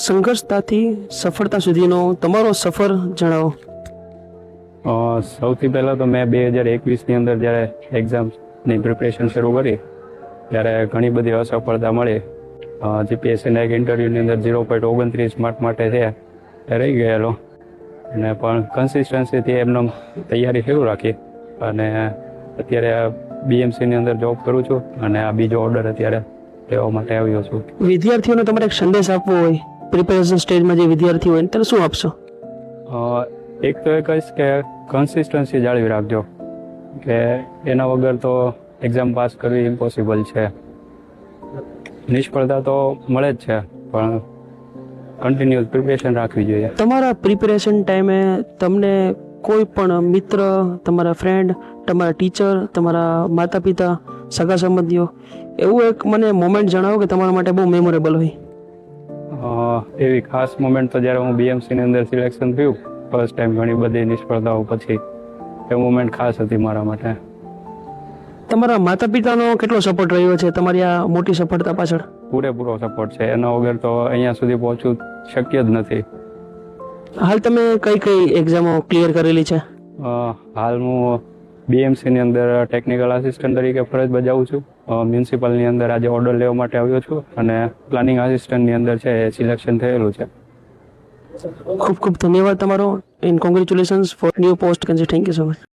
સંઘર્ષતાથી સફળતા સુધીનો તમારો સફર જણાવો. સૌથી પહેલાં તો મેં 2021ની અંદર જ્યારે એક્ઝામની પ્રિપરેશન શરૂ કરી ત્યારે ઘણી બધી અસફળતા મળી. જીપીએસસીના એક ઇન્ટરવ્યૂની અંદર 0.29 માર્ક માટે છે એ રહી ગયેલો અને પણ કન્સિસ્ટન્સીથી એમને તૈયારી શરૂ રાખી અને અત્યારે બીએમસીની અંદર જોબ કરું છું અને આ બીજો ઓર્ડર અત્યારે લેવા માટે આવ્યો છું. વિદ્યાર્થીઓને તમારે એક સંદેશ આપવો હોય, પ્રિપેરેશન સ્ટેજમાં જે વિદ્યાર્થી હોય તેને શું આપશો? એક તો એ કહીશ કે કન્સિસ્ટન્સી જાળવી રાખજો, કે એના વગર તો એક્ઝામ પાસ કરવી ઇમ્પોસિબલ છે. નિષ્ફળતા તો મળે જ છે પણ કન્ટિન્યુઅસ પ્રિપરેશન રાખવી જોઈએ. તમારા પ્રિપેરેશન ટાઈમે તમને કોઈ પણ મિત્ર, તમારા ફ્રેન્ડ, તમારા ટીચર, તમારા માતા પિતા, સગા સંબંધીઓ એવું એક મને મોમેન્ટ જણાવો કે તમારા માટે બહુ મેમોરેબલ હોય. એવી ખાસ મોમેન્ટ તો જ્યારે હું બીએમસીની અંદર સિલેક્શન થયું ફર્સ્ટ ટાઈમ ઘણી બધી નિષ્ફળતાઓ પછી, એ મોમેન્ટ ખાસ હતી મારા માટે. તમારા માતા પિતાનો કેટલો સપોર્ટ રહ્યો છે તમારી આ મોટી સફળતા પાછળ? પૂરેપૂરો સપોર્ટ છે, એના વગર તો અહીંયા સુધી પહોંચવું શક્ય જ નથી. હાલ તમે કઈ કઈ એક્ઝામો ક્લિયર કરેલી છે? હાલ હું બીએમસીની અંદર ટેકનિકલ આસિસ્ટન્ટ તરીકે ફરજ બજાવું છું. મ્યુનિસિપલની અંદર આજે ઓર્ડર લેવા માટે આવ્યો છું અને પ્લાનિંગ આસિસ્ટન્ટની અંદર છે એ સિલેક્શન થયેલું છે. ખૂબ ખૂબ ધન્યવાદ તમારો. And congratulations for new post. Thank you so much.